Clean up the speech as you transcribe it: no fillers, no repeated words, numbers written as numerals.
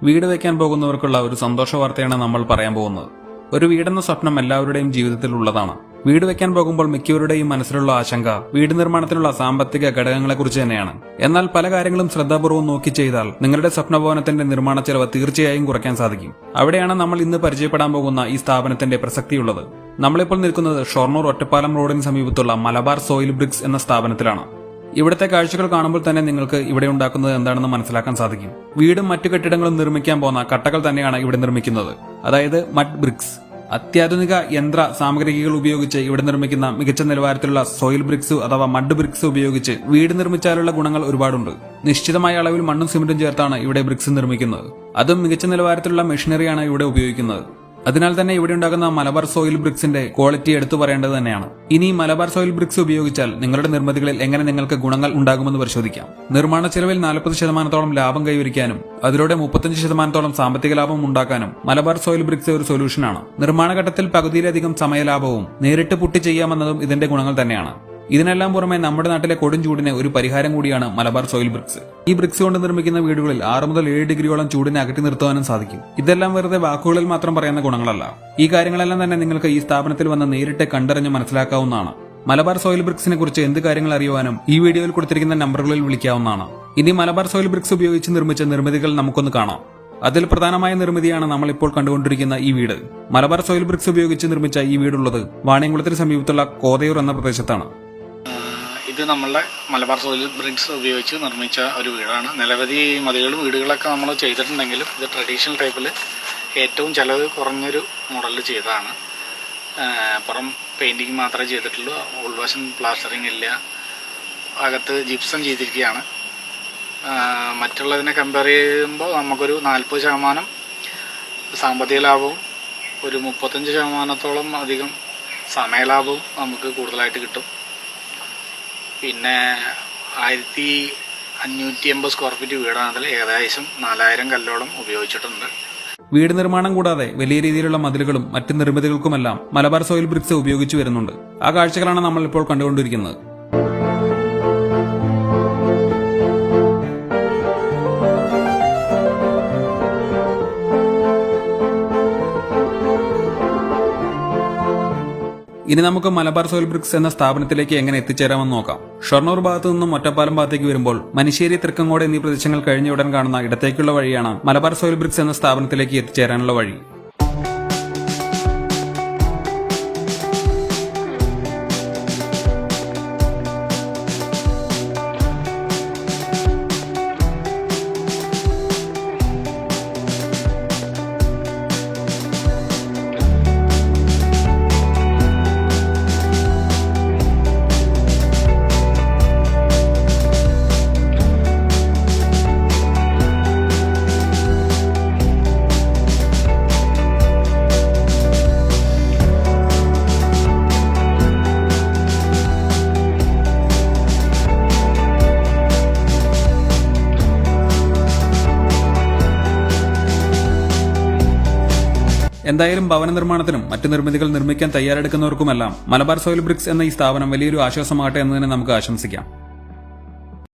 വീട് വയ്ക്കാൻ പോകുന്നവർക്കുള്ള ഒരു സന്തോഷ വാർത്തയാണ് നമ്മൾ പറയാൻ പോകുന്നത്. ഒരു വീടെന്ന സ്വപ്നം എല്ലാവരുടെയും ജീവിതത്തിൽ ഉള്ളതാണ്. വീട് വയ്ക്കാൻ പോകുമ്പോൾ മിക്കവരുടെയും മനസ്സിലുള്ള ആശങ്ക വീട് നിർമ്മാണത്തിലുള്ള സാമ്പത്തിക ഘടകങ്ങളെക്കുറിച്ച് തന്നെയാണ്. എന്നാൽ പല കാര്യങ്ങളും ശ്രദ്ധാപൂർവ്വം നോക്കി ചെയ്താൽ നിങ്ങളുടെ സ്വപ്നഭവനത്തിന്റെ നിർമ്മാണ ചെലവ് തീർച്ചയായും കുറയ്ക്കാൻ സാധിക്കും. അവിടെയാണ് നമ്മൾ ഇന്ന് പരിചയപ്പെടാൻ പോകുന്ന ഈ സ്ഥാപനത്തിന്റെ പ്രസക്തിയുള്ളത്. നമ്മളിപ്പോൾ നിൽക്കുന്നത് ഷൊർണൂർ ഒറ്റപ്പാലം റോഡിന് സമീപത്തുള്ള മലബാർ സോയിൽ ബ്രിക്സ് എന്ന സ്ഥാപനത്തിലാണ്. ഇവിടുത്തെ കാഴ്ചകൾ കാണുമ്പോൾ തന്നെ നിങ്ങൾക്ക് ഇവിടെ ഉണ്ടാക്കുന്നത് എന്താണെന്ന് മനസ്സിലാക്കാൻ സാധിക്കും. വീടും മറ്റു കെട്ടിടങ്ങളും നിർമ്മിക്കാൻ പോകുന്ന കട്ടകൾ തന്നെയാണ് ഇവിടെ നിർമ്മിക്കുന്നത്, അതായത് മഡ് ബ്രിക്സ്. അത്യാധുനിക യന്ത്ര സാമഗ്രികൾ ഉപയോഗിച്ച് ഇവിടെ നിർമ്മിക്കുന്ന മികച്ച നിലവാരത്തിലുള്ള സോയിൽ ബ്രിക്സ് അഥവാ മഡ് ബ്രിക്സ് ഉപയോഗിച്ച് വീട് നിർമ്മിച്ചാലുള്ള ഗുണങ്ങൾ ഒരുപാടുണ്ട്. നിശ്ചിതമായ അളവിൽ മണ്ണും സിമന്റും ചേർത്താണ് ഇവിടെ ബ്രിക്സ് നിർമ്മിക്കുന്നത്. അതും മികച്ച നിലവാരത്തിലുള്ള മെഷീനറിയാണ് ഇവിടെ ഉപയോഗിക്കുന്നത്. അതിനാൽ തന്നെ ഇവിടെ ഉണ്ടാകുന്ന മലബാർ സോയിൽ ബ്രിക്സിന്റെ ക്വാളിറ്റി എടുത്തു പറയേണ്ടത് തന്നെയാണ്. ഇനി മലബാർ സോയിൽ ബ്രിക്സ് ഉപയോഗിച്ചാൽ നിങ്ങളുടെ നിർമ്മിതികളിൽ എങ്ങനെ നിങ്ങൾക്ക് ഗുണങ്ങൾ ഉണ്ടാകുമെന്ന് പരിശോധിക്കാം. നിർമ്മാണ ചെലവിൽ 40% ലാഭം കൈവരിക്കാനും അതിലൂടെ 35% സാമ്പത്തിക ലാഭം ഉണ്ടാക്കാനും മലബാർ സോയിൽ ബ്രിക്സ് ഒരു സൊല്യൂഷനാണ്. നിർമ്മാണ ഘട്ടത്തിൽ പകുതിയിലധികം സമയലാഭവും നേരിട്ട് പുട്ടി ചെയ്യാമെന്നതും ഇതിന്റെ ഗുണങ്ങൾ തന്നെയാണ്. ഇതിനെല്ലാം പുറമെ നമ്മുടെ നാട്ടിലെ കൊടും ചൂടിന് ഒരു പരിഹാരം കൂടിയാണ് മലബാർ സോയിൽ ബ്രിക്സ്. ഈ ബ്രിക്സ് കൊണ്ട് നിർമ്മിക്കുന്ന വീടുകളിൽ 6 മുതൽ 7 ഡിഗ്രിയോളം ചൂടിനെ അകറ്റി നിർത്തുവാനും സാധിക്കും. ഇതെല്ലാം വെറുതെ വാക്കുകളിൽ മാത്രം പറയുന്ന ഗുണങ്ങളല്ല. ഈ കാര്യങ്ങളെല്ലാം തന്നെ നിങ്ങൾക്ക് ഈ സ്ഥാപനത്തിൽ വന്ന് നേരിട്ട് കണ്ടറിഞ്ഞ് മനസ്സിലാക്കാവുന്നതാണ്. മലബാർ സോയിൽ ബ്രിക്സിനെ കുറിച്ച് എന്ത് കാര്യങ്ങൾ അറിയുവാനും ഈ വീഡിയോയിൽ കൊടുത്തിരിക്കുന്ന നമ്പറുകളിൽ വിളിക്കാവുന്നതാണ്. ഇനി മലബാർ സോയിൽ ബ്രിക്സ് ഉപയോഗിച്ച് നിർമ്മിച്ച നിർമ്മിതികൾ നമുക്കൊന്ന് കാണാം. അതിൽ പ്രധാനമായ നിർമ്മിതിയാണ് നമ്മൾ ഇപ്പോൾ കണ്ടുകൊണ്ടിരിക്കുന്ന ഈ വീട്. മലബാർ സോയിൽ ബ്രിക്സ് ഉപയോഗിച്ച് നിർമ്മിച്ച ഈ വീടുള്ളത് വാണിയംകുളത്തിന് സമീപത്തുള്ള കോതയൂർ എന്ന പ്രദേശത്താണ്. ഇത് നമ്മളുടെ മലബാർ സോയിൽ ബ്രിക്സ് ഉപയോഗിച്ച് നിർമ്മിച്ച ഒരു വീടാണ്. നിരവധി മതിലുകളും വീടുകളൊക്കെ നമ്മൾ ചെയ്തിട്ടുണ്ടെങ്കിലും ഇത് ട്രഡീഷണൽ ടൈപ്പിൽ ഏറ്റവും ചിലവ് കുറഞ്ഞൊരു മോഡലിൽ ചെയ്തതാണ്. പുറം പെയിൻറ്റിങ് മാത്രമേ ചെയ്തിട്ടുള്ളൂ. ഉൾവശം പ്ലാസ്റ്ററിങ് ഇല്ല. അകത്ത് ജിപ്സം ചെയ്തിരിക്കുകയാണ്. മറ്റുള്ളതിനെ കമ്പയർ ചെയ്യുമ്പോൾ നമുക്കൊരു 40% സാമ്പത്തിക ലാഭവും ഒരു 35% അധികം സമയലാഭവും നമുക്ക് കൂടുതലായിട്ട് കിട്ടും. പിന്നെ 1550 സ്ക്വയർ ഫീറ്റ് വീടാണെങ്കിൽ ഏകദേശം 4000 കല്ലോളം ഉപയോഗിച്ചിട്ടുണ്ട്. വീട് നിർമ്മാണം കൂടാതെ വലിയ രീതിയിലുള്ള മതിലുകളും മറ്റ് നിർമ്മിതികൾക്കുമെല്ലാം മലബാർ സോയിൽ ബ്രിക്സ് ഉപയോഗിച്ചു വരുന്നുണ്ട്. ആ കാഴ്ചകളാണ് നമ്മൾ ഇപ്പോൾ കണ്ടുകൊണ്ടിരിക്കുന്നത്. ഇനി നമുക്ക് മലബാർ സോയിൽ ബ്രിക്സ് എന്ന സ്ഥാപനത്തിലേക്ക് എങ്ങനെ എത്തിച്ചേരാമെന്ന് നോക്കാം. ഷൊർണൂർ ഭാഗത്തു നിന്നും ഒറ്റപ്പാലം ഭാഗത്തേക്ക് വരുമ്പോൾ മനശ്ശേരി, തൃക്കങ്കോട് എന്നീ പ്രദേശങ്ങൾ കഴിഞ്ഞ ഉടൻ കാണുന്ന ഇടത്തേക്കുള്ള വഴിയാണ് മലബാർ സോയിൽ ബ്രിക്സ് എന്ന സ്ഥാപനത്തിലേക്ക് എത്തിച്ചേരാനുള്ള വഴി. എന്തായാലും ഭവന നിർമ്മാണത്തിനും മറ്റു നിർമ്മിതികൾ നിർമ്മിക്കാൻ തയ്യാറെടുക്കുന്നവർക്കുമെല്ലാം മലബാർ സോയിൽ ബ്രിക്സ് എന്ന ഈ സ്ഥാപനം വലിയൊരു ആശ്വാസമാകട്ടെ എന്ന് തന്നെ നമുക്ക് ആശംസിക്കാം.